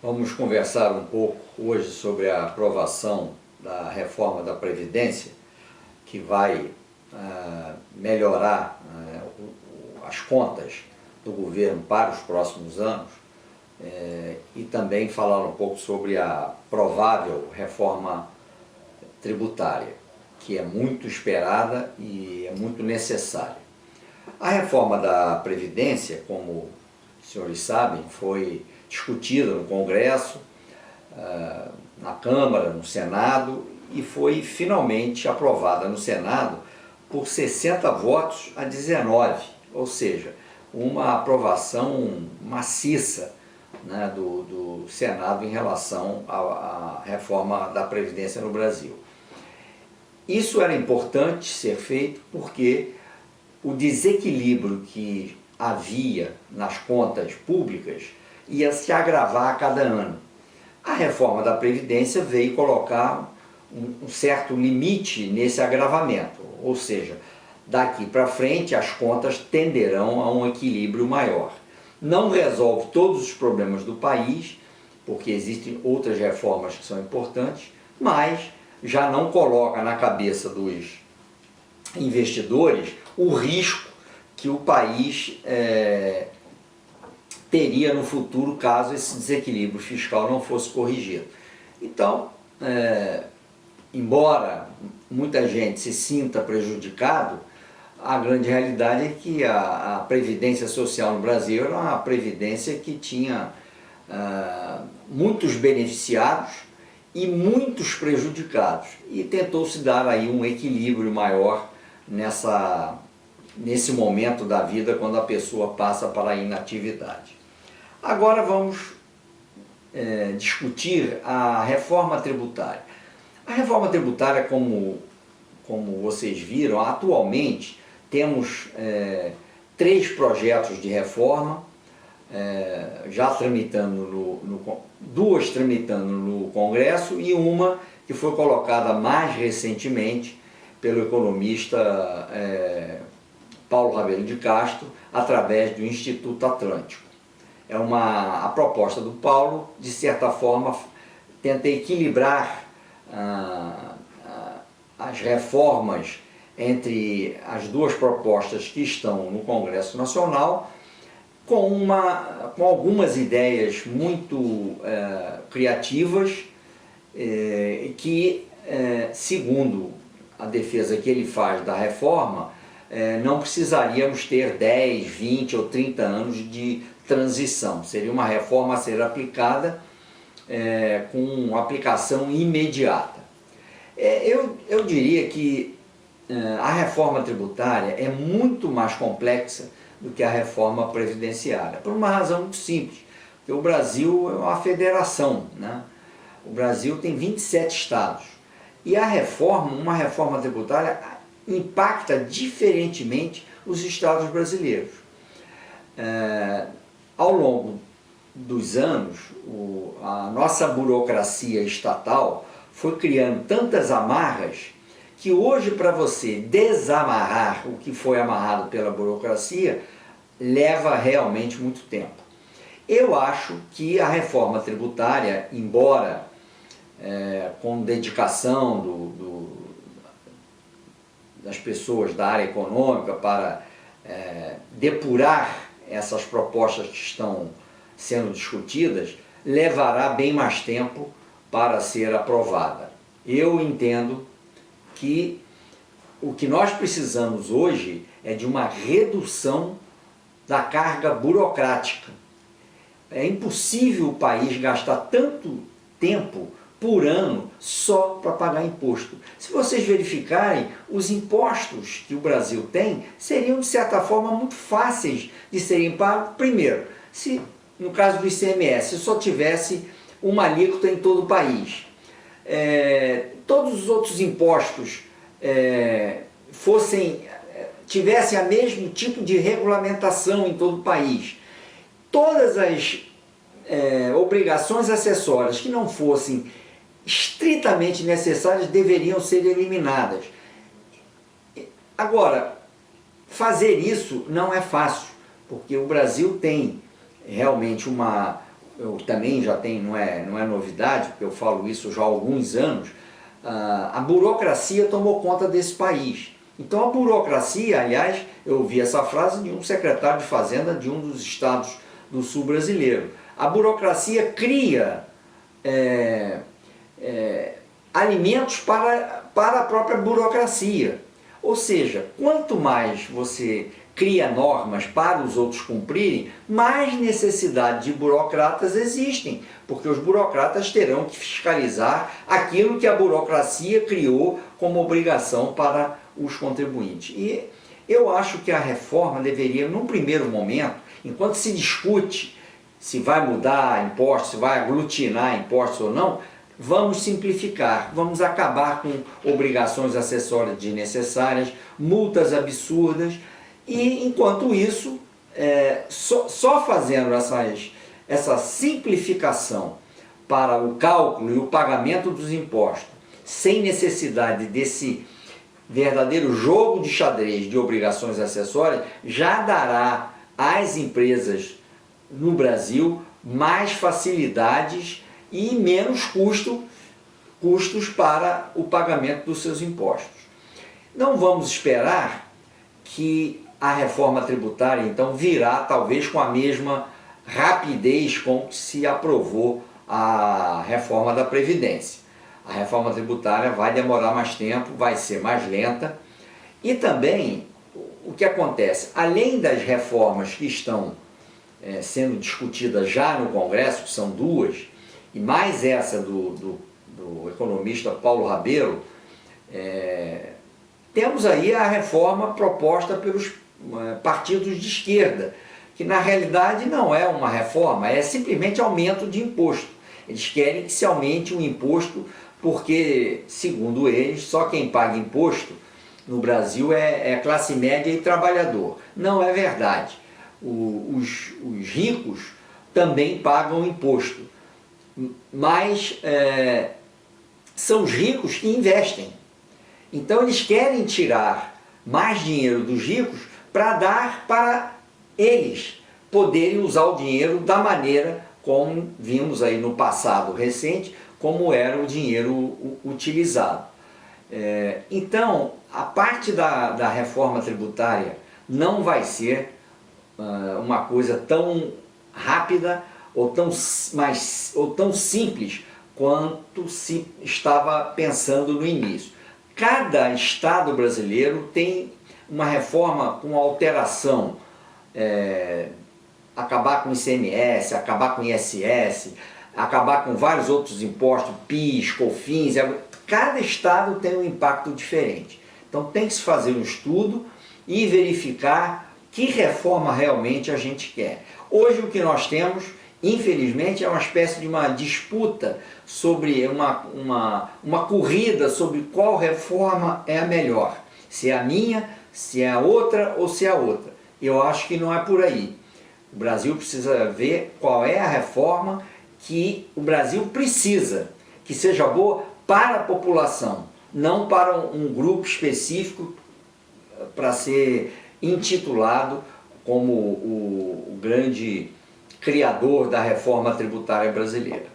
Vamos conversar um pouco hoje sobre a aprovação da reforma da Previdência, que vai melhorar as contas do governo para os próximos anos, e também falar um pouco sobre a provável reforma tributária, que é muito esperada e é muito necessária. A reforma da Previdência, como os senhores sabem, foi discutida no Congresso, na Câmara, no Senado, e foi finalmente aprovada no Senado por 60 votos a 19, ou seja, uma aprovação maciça, né, do Senado em relação à reforma da Previdência no Brasil. Isso era importante ser feito porque o desequilíbrio que havia nas contas públicas ia se agravar a cada ano. A reforma da Previdência veio colocar um certo limite nesse agravamento, ou seja, daqui para frente as contas tenderão a um equilíbrio maior. Não resolve todos os problemas do país, porque existem outras reformas que são importantes, mas já não coloca na cabeça dos investidores o risco que o país teria no futuro caso esse desequilíbrio fiscal não fosse corrigido. Então, embora muita gente se sinta prejudicado, a grande realidade é que a Previdência Social no Brasil era uma previdência que tinha muitos beneficiados e muitos prejudicados, e tentou-se dar aí um equilíbrio maior nesse momento da vida quando a pessoa passa para a inatividade. Agora vamos discutir a reforma tributária. A reforma tributária, como vocês viram, atualmente temos 3 projetos de reforma, já tramitando duas tramitando no Congresso e uma que foi colocada mais recentemente pelo economista Paulo Rabelo de Castro, através do Instituto Atlântico. A proposta do Paulo, de certa forma, tenta equilibrar as reformas entre as duas propostas que estão no Congresso Nacional, com algumas ideias muito criativas, que, segundo a defesa que ele faz da reforma, não precisaríamos ter 10, 20 ou 30 anos de transição. Seria uma reforma a ser aplicada com aplicação imediata. Eu diria que a reforma tributária é muito mais complexa do que a reforma previdenciária, por uma razão muito simples, porque o Brasil é uma federação, né? O Brasil tem 27 estados, e uma reforma tributária impacta diferentemente os estados brasileiros. Ao longo dos anos, a nossa burocracia estatal foi criando tantas amarras que hoje, para você desamarrar o que foi amarrado pela burocracia, leva realmente muito tempo. Eu acho que a reforma tributária, embora com dedicação das pessoas da área econômica para depurar essas propostas que estão sendo discutidas, levará bem mais tempo para ser aprovada. Eu entendo que o que nós precisamos hoje é de uma redução da carga burocrática. É impossível o país gastar tanto tempo por ano só para pagar imposto. Se vocês verificarem, os impostos que o Brasil tem seriam, de certa forma, muito fáceis de serem pagos. Primeiro, se no caso do ICMS só tivesse uma alíquota em todo o país, todos os outros impostos tivessem o mesmo tipo de regulamentação em todo o país, todas as obrigações acessórias que não fossem estritamente necessárias deveriam ser eliminadas. Agora, fazer isso não é fácil, porque o Brasil tem realmente eu também já tenho, não é novidade, porque eu falo isso já há alguns anos, a burocracia tomou conta desse país. Então a burocracia, aliás, eu ouvi essa frase de um secretário de Fazenda de um dos estados do sul brasileiro. A burocracia cria alimentos para a própria burocracia. Ou seja, quanto mais você cria normas para os outros cumprirem, mais necessidade de burocratas existem, porque os burocratas terão que fiscalizar aquilo que a burocracia criou como obrigação para os contribuintes. E eu acho que a reforma deveria, num primeiro momento, enquanto se discute se vai mudar impostos, se vai aglutinar impostos ou não, vamos simplificar, vamos acabar com obrigações acessórias desnecessárias, multas absurdas, e enquanto isso, só fazendo essa simplificação para o cálculo e o pagamento dos impostos, sem necessidade desse verdadeiro jogo de xadrez de obrigações acessórias, já dará às empresas no Brasil mais facilidades e menos custos para o pagamento dos seus impostos. Não vamos esperar que a reforma tributária, então, virá talvez com a mesma rapidez com que se aprovou a reforma da Previdência. A reforma tributária vai demorar mais tempo, vai ser mais lenta. E também, o que acontece? Além das reformas que estão sendo discutidas já no Congresso, que são duas, e mais essa do economista Paulo Rabelo, temos aí a reforma proposta pelos partidos de esquerda, que na realidade não é uma reforma, é simplesmente aumento de imposto. Eles querem que se aumente o imposto porque, segundo eles, só quem paga imposto no Brasil é classe média e trabalhador. Não é verdade. Os ricos também pagam imposto, mas são os ricos que investem. Então eles querem tirar mais dinheiro dos ricos para dar para eles poderem usar o dinheiro da maneira como vimos aí no passado recente, como era o dinheiro utilizado. Então, a parte da reforma tributária não vai ser uma coisa tão rápida ou tão simples quanto se estava pensando no início. Cada estado brasileiro tem uma reforma com alteração, acabar com o ICMS, acabar com o ISS, acabar com vários outros impostos, PIS, COFINS, cada estado tem um impacto diferente. Então tem que se fazer um estudo e verificar que reforma realmente a gente quer. Hoje o que nós temos, infelizmente, é uma espécie de uma disputa sobre uma corrida sobre qual reforma é a melhor. Se é a minha, se é a outra ou se é a outra. Eu acho que não é por aí. O Brasil precisa ver qual é a reforma que o Brasil precisa, que seja boa para a população, não para um grupo específico para ser intitulado como o grande criador da reforma tributária brasileira.